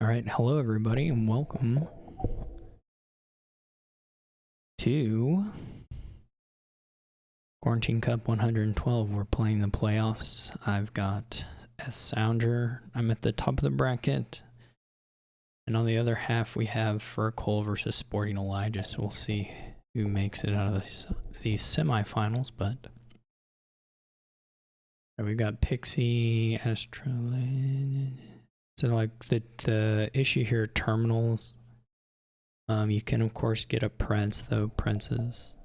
All right, hello everybody, and welcome to Quarantine Cup 112. We're playing the playoffs. I've got S Sounder. I'm at the top of the bracket. And on the other half, we have Furcole versus Sporting Elijah. So we'll see who makes it out of these semifinals. But we've got Pixie, Astrolane. So like the issue here, terminals. You can of course get a Prince, though Prince is,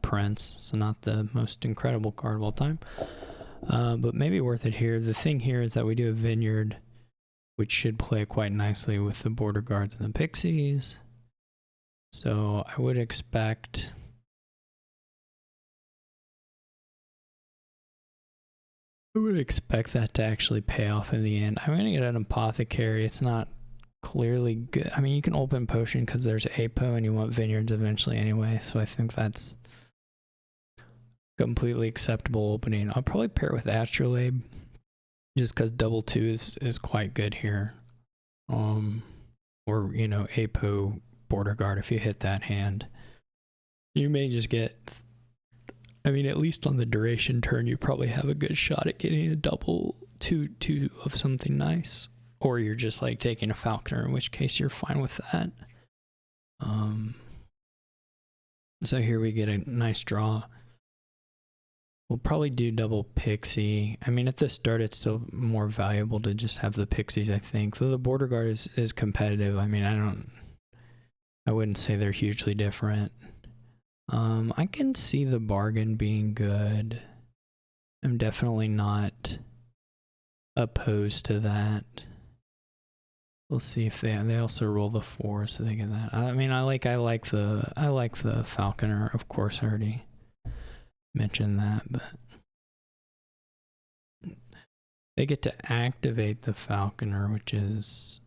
Prince, so not the most incredible card of all time. But maybe worth it here. The thing here is that we do a Vineyard, which should play quite nicely with the Border Guards and the Pixies. So I would expect that to actually pay off in the end. I'm going to get an Apothecary. It's not clearly good. I mean, you can open Potion because there's Apo and you want Vineyards eventually anyway, so I think that's completely acceptable opening. I'll probably pair it with Astrolabe just because double 2 is quite good here. Or, Apo Border Guard if you hit that hand. You may just get, at least on the duration turn, you probably have a good shot at getting a double 2 of something nice. Or you're just like taking a Falconer, in which case you're fine with that. So here we get a nice draw. We'll probably do double Pixie. I mean, at the start, it's still more valuable to just have the Pixies, I think. Though the Border Guard is competitive. I mean, I wouldn't say they're hugely different. I can see the bargain being good. I'm definitely not opposed to that. We'll see if they also roll the 4, so they get that. I mean, I like the Falconer. Of course, I already mentioned that, but they get to activate the Falconer, which is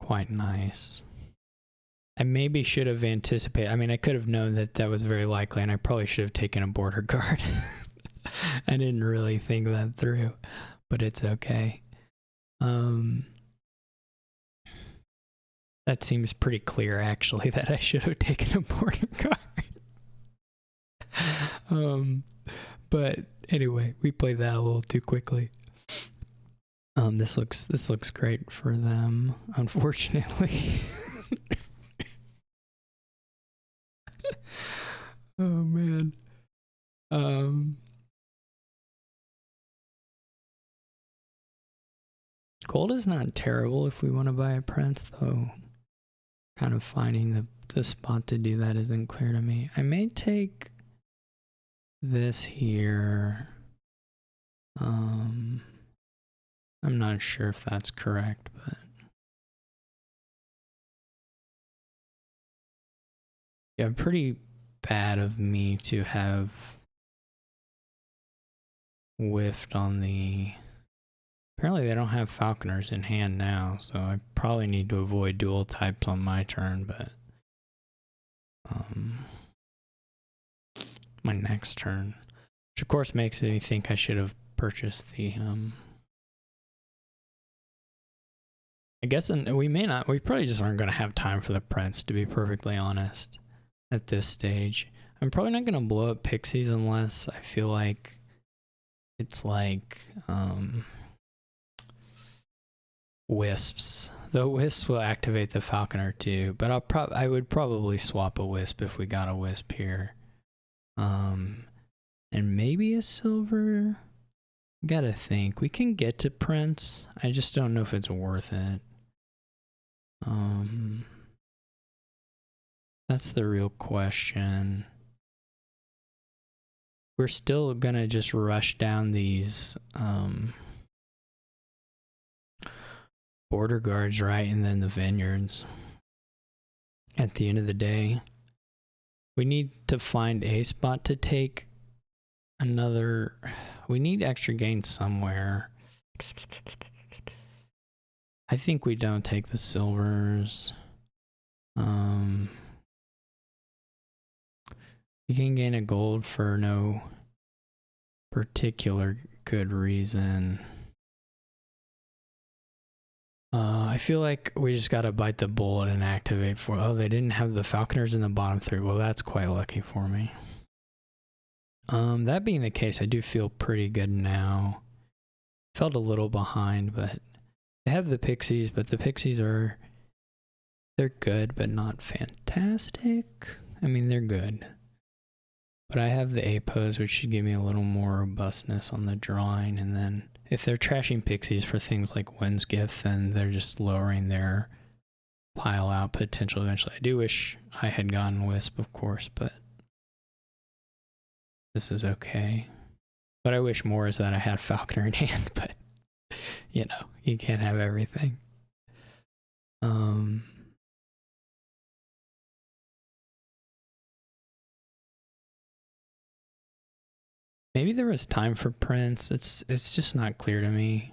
quite nice. I maybe should have anticipated. I mean, I could have known that was very likely, and I probably should have taken a Border Guard. I didn't really think that through, but it's okay. That seems pretty clear, actually, that I should have taken a Border Guard. But anyway, we played that a little too quickly. This looks great for them, unfortunately. Oh man. Gold is not terrible if we want to buy a Prince, though. Kind of finding the spot to do that isn't clear to me. I may take this here. I'm not sure if that's correct, but yeah, pretty bad of me to have whiffed on the... Apparently they don't have Falconers in hand now, so I probably need to avoid dual types on my turn, but my next turn, which of course makes me think I should have purchased the I guess we probably just aren't going to have time for the Prince, to be perfectly honest, at this stage. I'm probably not going to blow up Pixies unless I feel like it's like Wisps. The Wisp will activate the Falconer too, but I would probably swap a Wisp if we got a Wisp here. And maybe a Silver. Gotta think. We can get to Prince. I just don't know if it's worth it. That's the real question. We're still gonna just rush down these Border Guards, right? And then the Vineyards. At the end of the day, we need to find a spot to take another. We need extra gains somewhere. I think we don't take the Silvers. You can gain a gold for no particular good reason. I feel like we just gotta bite the bullet and activate for. Oh, they didn't have the Falconers in the bottom three. Well, that's quite lucky for me. That being the case, I do feel pretty good now. Felt a little behind, but they have the Pixies, but the Pixies they're good, but not fantastic. I mean, they're good. But I have the Apos, which should give me a little more robustness on the drawing, and then if they're trashing Pixies for things like Wind's Gift, then they're just lowering their pile out potential eventually. I do wish I had gotten Wisp, of course, but this is okay. But I wish more is that I had Falconer in hand, but you know, you can't have everything. Maybe there was time for Prince. It's just not clear to me.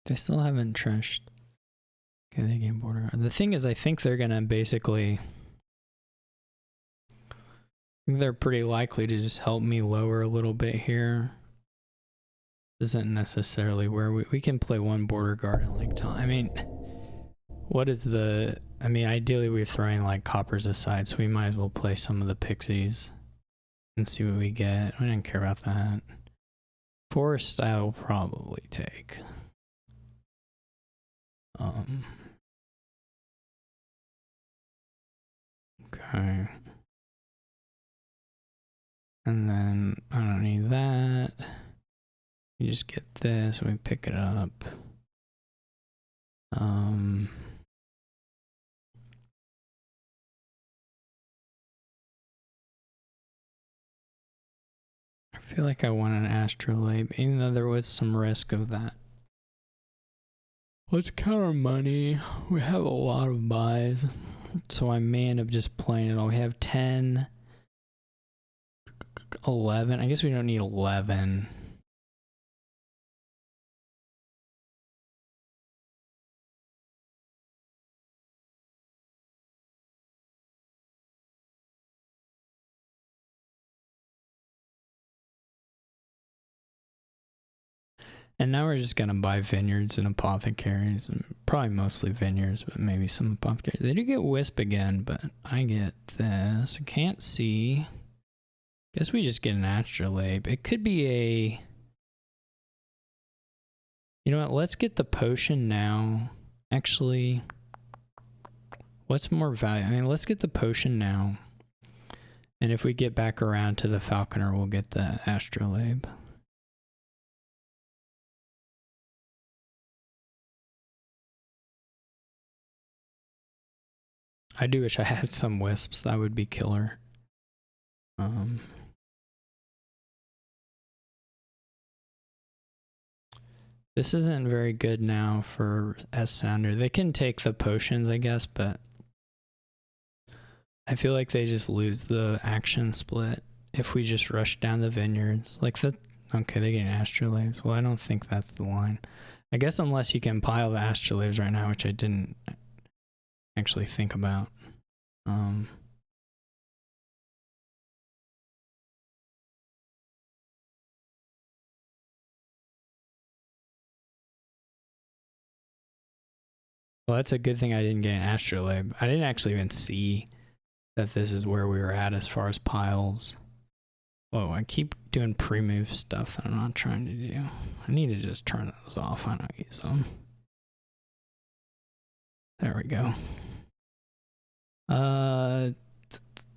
They still haven't trashed. Okay, they gain border guard. The thing is, I think they're gonna basically. I think they're pretty likely to just help me lower a little bit here. Isn't necessarily where we can play one border guard in like time. I mean, what is the? I mean, ideally we're throwing like coppers aside, so we might as well play some of the Pixies and see what we get. We didn't care about that. Forest I will probably take. Okay. And then I don't need that. You just get this and we pick it up. I feel like I want an Astrolabe, even though there was some risk of that. Let's count our money. We have a lot of buys, so I may end up just playing it all. We have 10, 11. I guess we don't need 11. And now we're just going to buy vineyards and apothecaries, and probably mostly vineyards, but maybe some apothecaries. They do get Wisp again, but I get this. I can't see. Guess we just get an Astrolabe. It could be a... You know what? Let's get the potion now. Actually, what's more value? I mean, let's get the potion now. And if we get back around to the Falconer, we'll get the Astrolabe. I do wish I had some Wisps. That would be killer. This isn't very good now for S-Sounder. They can take the potions, I guess, but I feel like they just lose the action split if we just rush down the vineyards. Like the... Okay, they get Astrolabes. Well, I don't think that's the line. I guess unless you can pile the Astrolabes right now, which I didn't actually think about. Well, that's a good thing I didn't get an Astrolabe. I didn't actually even see that this is where we were at as far as piles. Whoa, I keep doing pre-move stuff that I'm not trying to do. I need to just turn those off. I don't use them. There we go.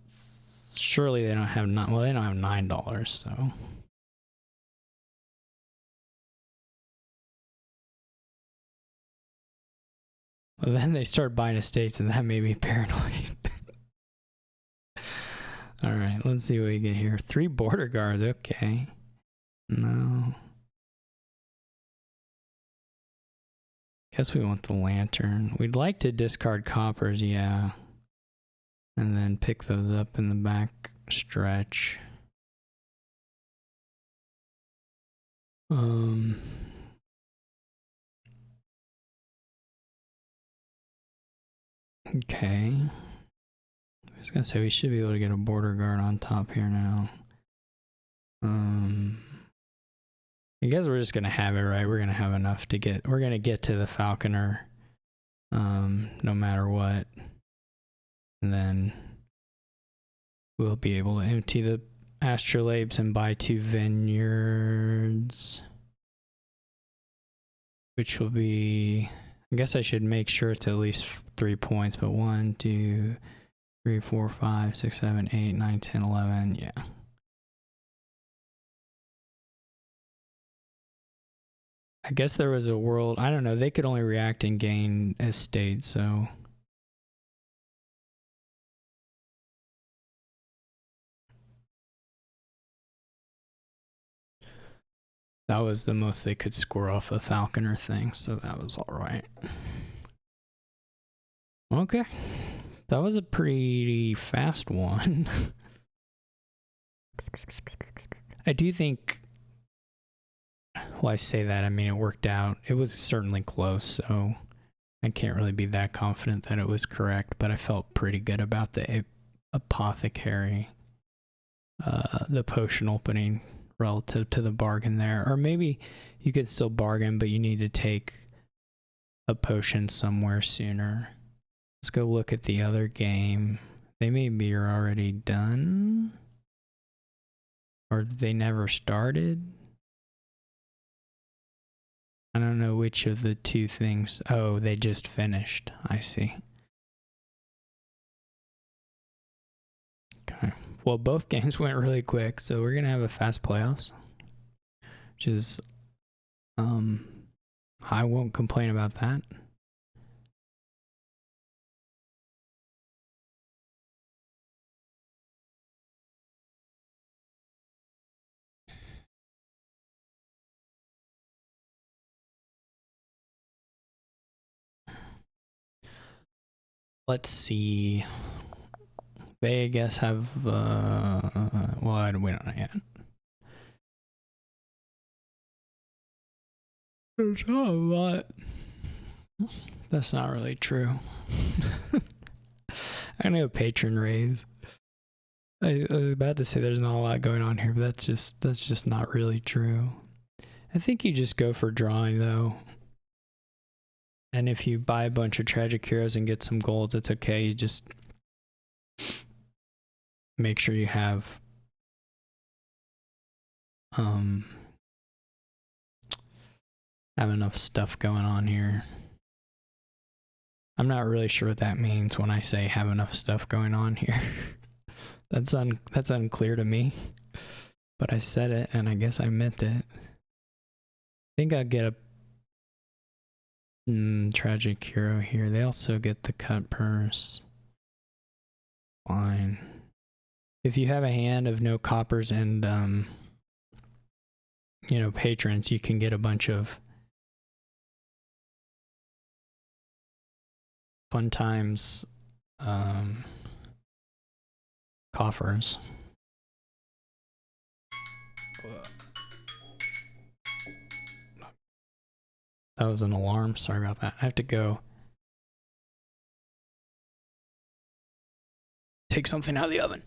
Surely they don't have they don't have $9, so. Well, then they start buying estates, and that made me paranoid. All right, let's see what we get here. 3 border guards, okay. No. Guess we want the lantern. We'd like to discard coppers, yeah. And then pick those up in the back stretch. Okay. I was gonna say we should be able to get a border guard on top here now. I guess we're just gonna have it, right? We're gonna have enough to get. We're gonna get to the Falconer, no matter what, and then we'll be able to empty the astrolabes and buy 2 vineyards, which will be. I guess I should make sure it's at least 3 points, but 1, 2, 3, 4, 5, 6, 7, 8, 9, 10, 11. Yeah. I guess there was a world, I don't know, they could only react and gain estate, so. That was the most they could score off a Falconer thing, so that was alright. Okay. That was a pretty fast one. I do think, well, I say that, I mean, it worked out. It was certainly close, so I can't really be that confident that it was correct, but I felt pretty good about the apothecary, the potion opening relative to the bargain there. Or maybe you could still bargain, but you need to take a potion somewhere sooner. Let's go look at the other game. They maybe are already done. Or they never started. I don't know which of the two things. Oh, they just finished. I see. Okay. Well, both games went really quick, so we're going to have a fast playoffs. Which is, I won't complain about that. Let's see. They, I guess, have, well, we don't know yet. There's not a lot. That's not really true. I'm gonna go patron raise. I was about to say there's not a lot going on here, but that's just not really true. I think you just go for drawing though. And if you buy a bunch of tragic heroes and get some golds, it's okay. You just make sure you have enough stuff going on here. I'm not really sure what that means when I say have enough stuff going on here. That's unclear to me. But I said it and I guess I meant it. I think I'll get a tragic hero here. They also get the cut purse. Fine. If you have a hand of no coppers and patrons, you can get a bunch of fun times coffers. That was an alarm. Sorry about that. I have to go take something out of the oven.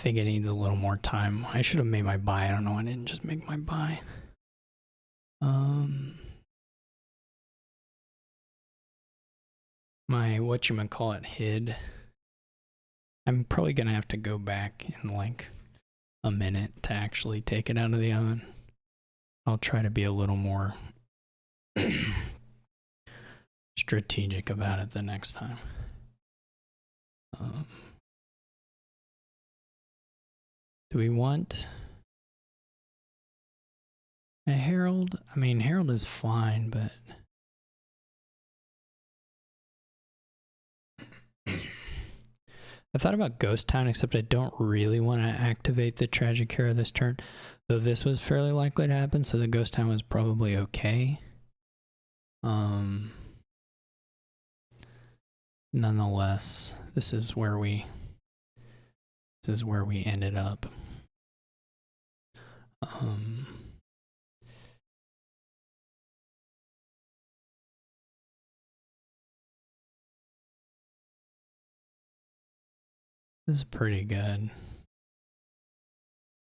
think it needs a little more time. I should have made my buy. I don't know why I didn't just make my buy. My whatchamacallit hid. I'm probably gonna have to go back in like a minute to actually take it out of the oven. I'll try to be a little more strategic about it the next time. Do we want a Herald? I mean, Herald is fine, but I thought about Ghost Town, except I don't really want to activate the Tragic Hero this turn, though this was fairly likely to happen, so the Ghost Town was probably okay. Nonetheless, this is where we ended up. This is pretty good.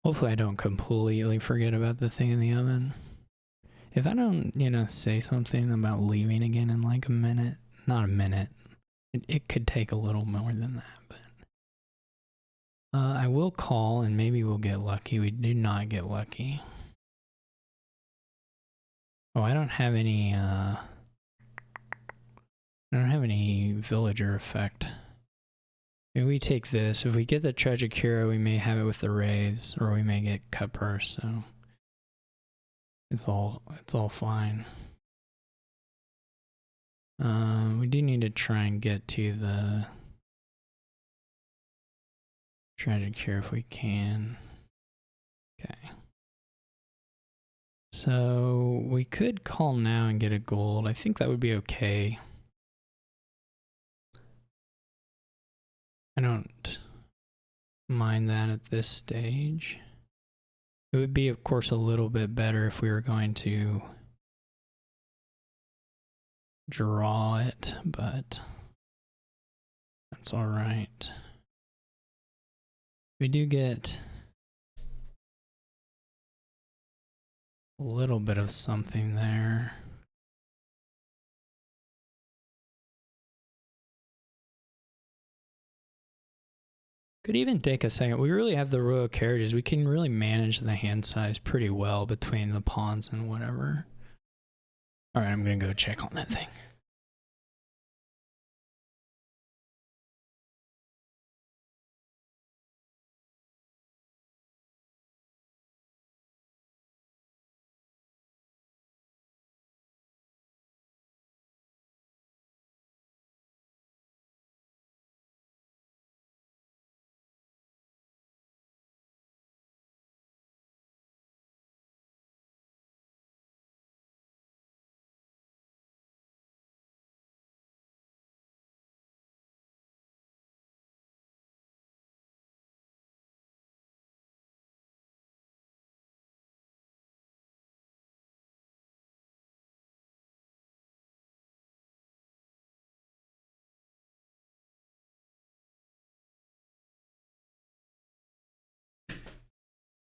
Hopefully I don't completely forget about the thing in the oven. If I don't, say something about leaving again in like a minute, not a minute, it could take a little more than that, but I will call and maybe we'll get lucky. We do not get lucky. Oh, I don't have any villager effect. Maybe we take this. If we get the Tragic Hero, we may have it with the raise, or we may get cut purse, so it's all fine. We do need to try and get to the Tragic Hero if we can. Okay. So we could call now and get a gold. I think that would be okay. I don't mind that at this stage. It would be, of course, a little bit better if we were going to draw it, but that's all right. We do get a little bit of something there. Could even take a second. We really have the royal carriages. We can really manage the hand size pretty well between the pawns and whatever. All right, I'm going to go check on that thing.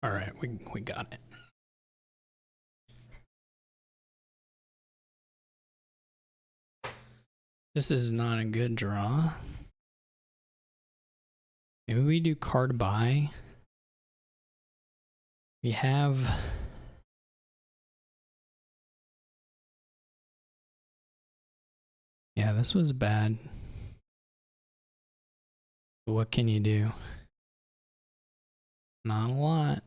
All right, we got it. This is not a good draw. Maybe we do card buy. We have... Yeah, this was bad. But what can you do? Not a lot.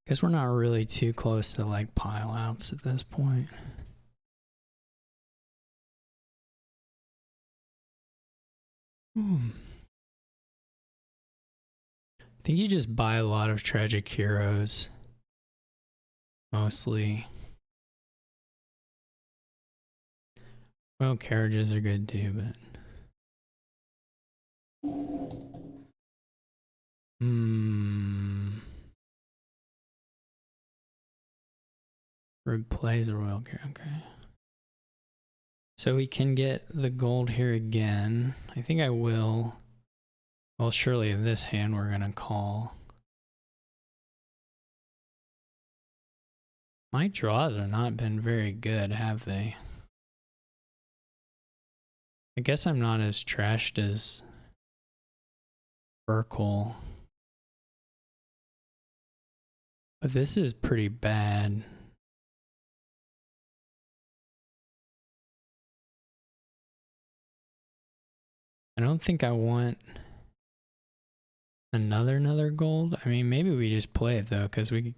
Guess we're not really too close to like pile outs at this point. I think you just buy a lot of Tragic Heroes. Mostly. Well, carriages are good too, but... Replays a royal carriage, okay. So we can get the gold here again. I think I will. Well, surely in this hand we're going to call. My draws have not been very good, have they? I guess I'm not as trashed as Urkel. But this is pretty bad. I don't think I want another gold. I mean, maybe we just play it though, because we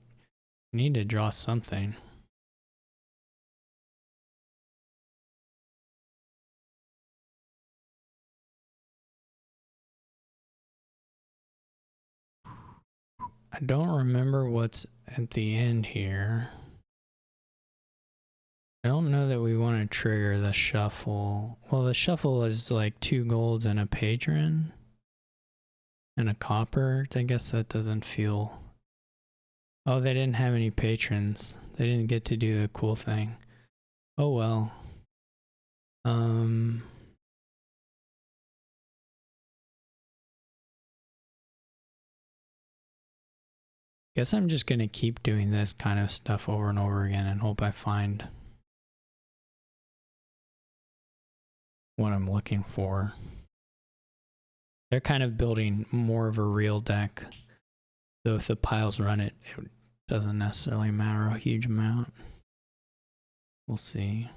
need to draw something. I don't remember what's at the end here. I don't know that we want to trigger the shuffle. Well, the shuffle is like 2 golds and a patron and a copper. I guess that doesn't feel... Oh, they didn't have any patrons. They didn't get to do the cool thing. Oh well. Guess I'm just gonna keep doing this kind of stuff over and over again and hope I find what I'm looking for. They're kind of building more of a real deck. So if the piles run it, it doesn't necessarily matter a huge amount. We'll see.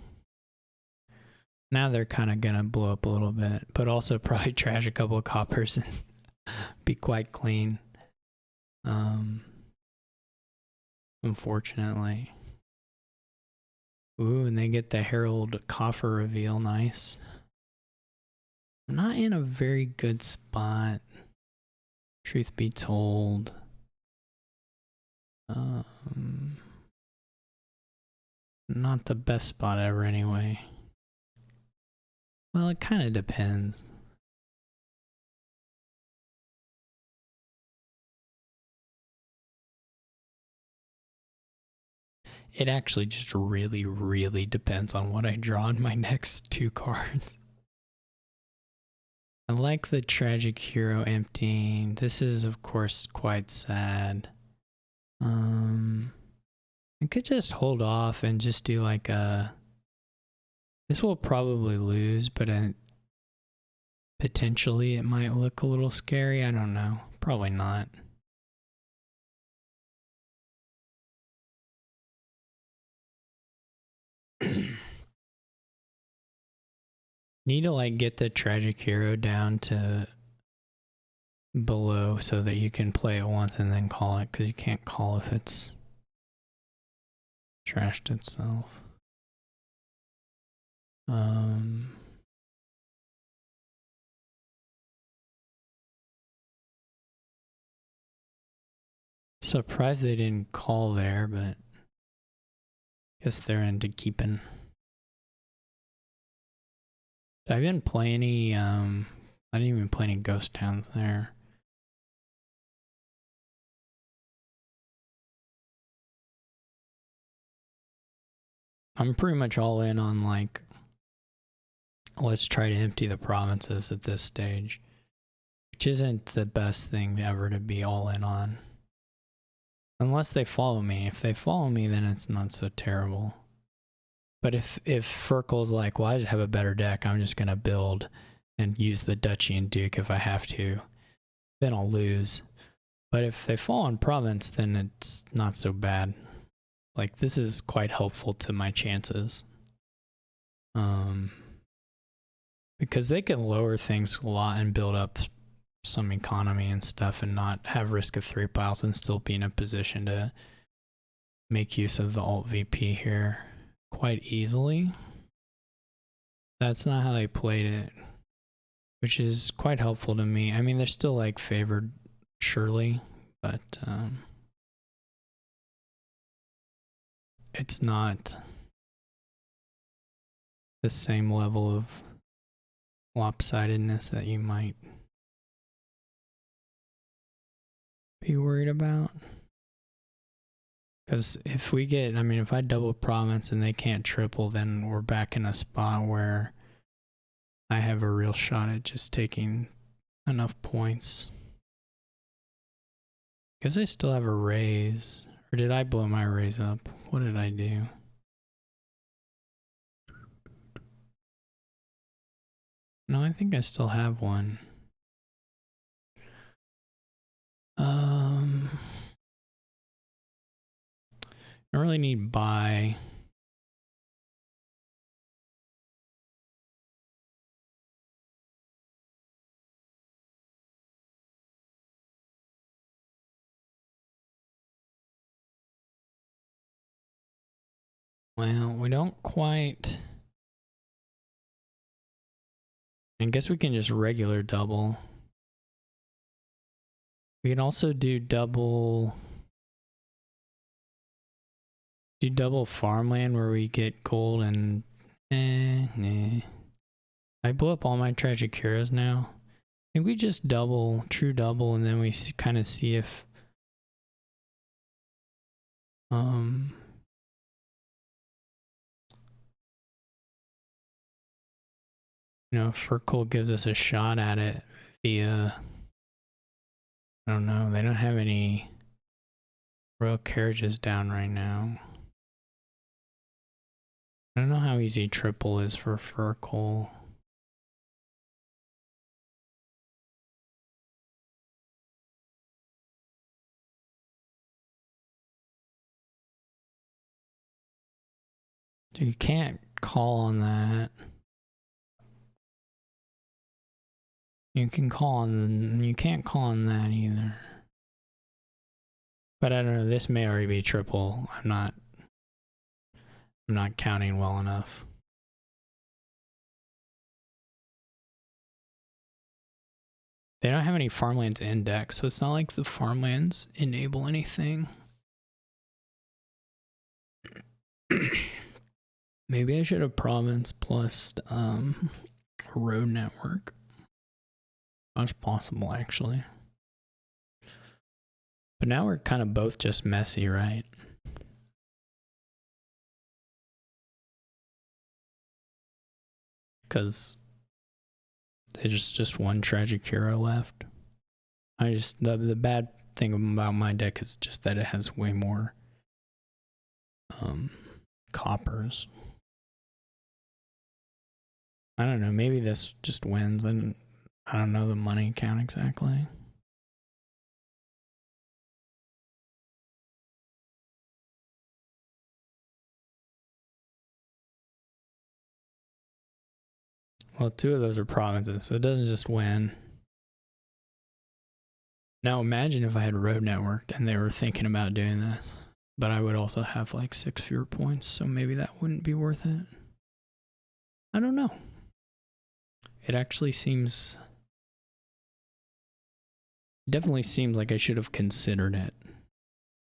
Now they're kind of gonna blow up a little bit, but also probably trash a couple of coppers and be quite clean. Unfortunately. Ooh, and they get the Herald coffer reveal. Nice. I'm not in a very good spot, truth be told. Not the best spot ever anyway. Well, it kind of depends. It actually just really depends on what I draw in my next 2 cards. I like the Tragic Hero emptying. This is, of course, quite sad. I could just hold off and just do like a... This will probably lose, but potentially it might look a little scary. I don't know. Probably not. Need to like get the Tragic Hero down to below so that you can play it once and then call it, because you can't call if it's trashed itself. Surprised they didn't call there, but guess they're into keeping. I didn't play any, I didn't even play any Ghost Towns there. I'm pretty much all in on like, let's try to empty the provinces at this stage, which isn't the best thing ever to be all in on. Unless they follow me. If they follow me, then it's not so terrible. But if Furkel's like, well, I just have a better deck, I'm just going to build and use the Duchy and Duke if I have to, then I'll lose. But if they fall on province, then it's not so bad. Like, this is quite helpful to my chances. Because they can lower things a lot and build up some economy and stuff and not have risk of 3 piles and still be in a position to make use of the alt VP here quite easily. That's not how they played it, which is quite helpful to me. I mean, they're still like favored, surely, but it's not the same level of lopsidedness that you might be worried about. Because if we get, I mean, if I double province and they can't triple, then we're back in a spot where I have a real shot at just taking enough points. Guess I still have a raise. Or did I blow my raise up? What did I do? No, I think I still have one. I really need buy. Well, we don't quite. I guess we can just regular double. We can also do double farmland where we get gold and nah. I blew up all my tragic heroes now. I think we just double, true double, and then we kind of see if you know, if Furkul gives us a shot at it via, I don't know, they don't have any royal carriages down right now. I don't know how easy triple is for Furkul. You can't call on that. You can't call on that either. But I don't know, this may already be triple. I'm not counting well enough. They don't have any farmlands index, so it's not like the farmlands enable anything. Maybe I should have province plus road network. That's possible, actually. But now we're kind of both just messy, right? Because there's just one tragic hero left. The bad thing about my deck is just that it has way more coppers. I don't know, maybe this just wins, and I don't know the money count exactly. Well, 2 of those are provinces, so it doesn't just win. Now imagine if I had road networked and they were thinking about doing this, but I would also have like 6 fewer points, so maybe that wouldn't be worth it. I don't know. It actually definitely seems like I should have considered it,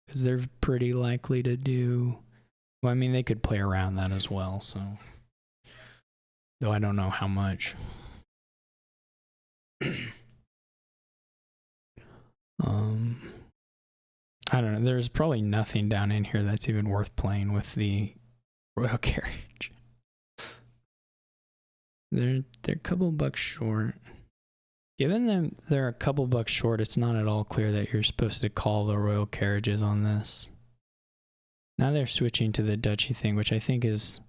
because they're pretty likely to do, well, I mean, they could play around that as well, so, though I don't know how much. I don't know, there's probably nothing down in here that's even worth playing with the royal carriage. They're a couple bucks short. Given them they're a couple bucks short, it's not at all clear that you're supposed to call the royal carriages on this. Now they're switching to the duchy thing, which I think is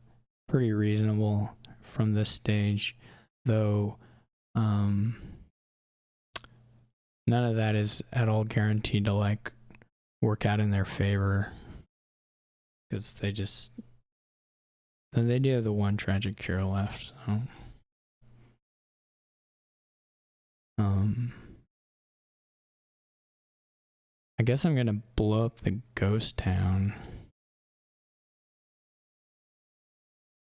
pretty reasonable from this stage, though none of that is at all guaranteed to like work out in their favor, because they do have the one tragic hero left, so I guess I'm gonna blow up the ghost town.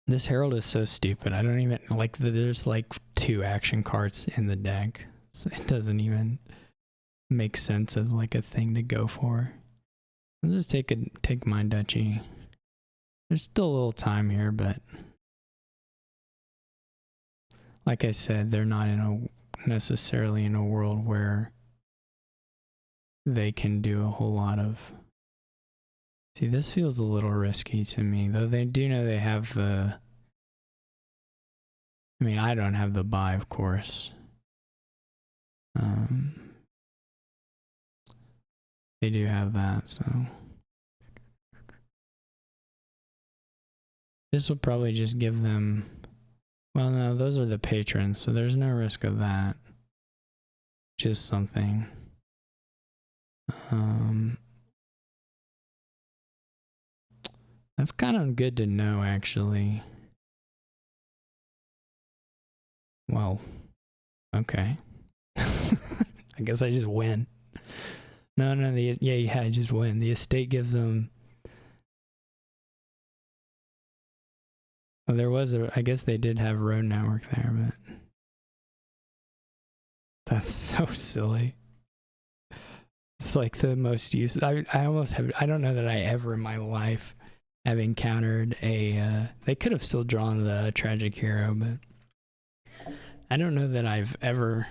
This herald is so stupid. I don't even like. There's like 2 action cards in the deck, so it doesn't even make sense as like a thing to go for. I'll just take my duchy. There's still a little time here, but like I said, they're not necessarily in a world where they can do a whole lot of. See, this feels a little risky to me, though they do know they have the... I mean, I don't have the buy, of course. They do have that, so... This will probably just give them... Well, no, those are the patrons, so there's no risk of that. Just something. That's kind of good to know, actually. Well, okay. I guess I just win. No, yeah, I just win. The estate gives them... Well, there was I guess they did have road network there, but... That's so silly. It's like the most used... I almost have... I don't know that I ever in my life have encountered a... they could have still drawn the tragic hero, but... I don't know that I've ever...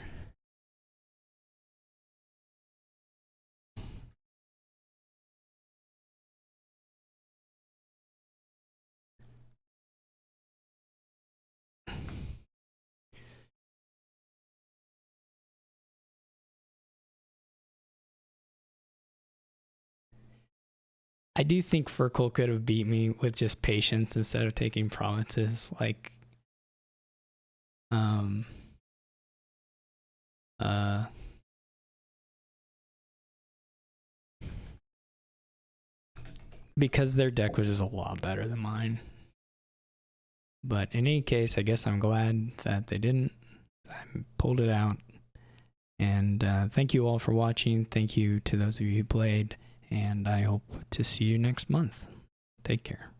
I do think Furkel could have beat me with just patience instead of taking provinces. Like, because their deck was just a lot better than mine. But in any case, I guess I'm glad that they didn't. I pulled it out. And thank you all for watching. Thank you to those of you who played. And I hope to see you next month. Take care.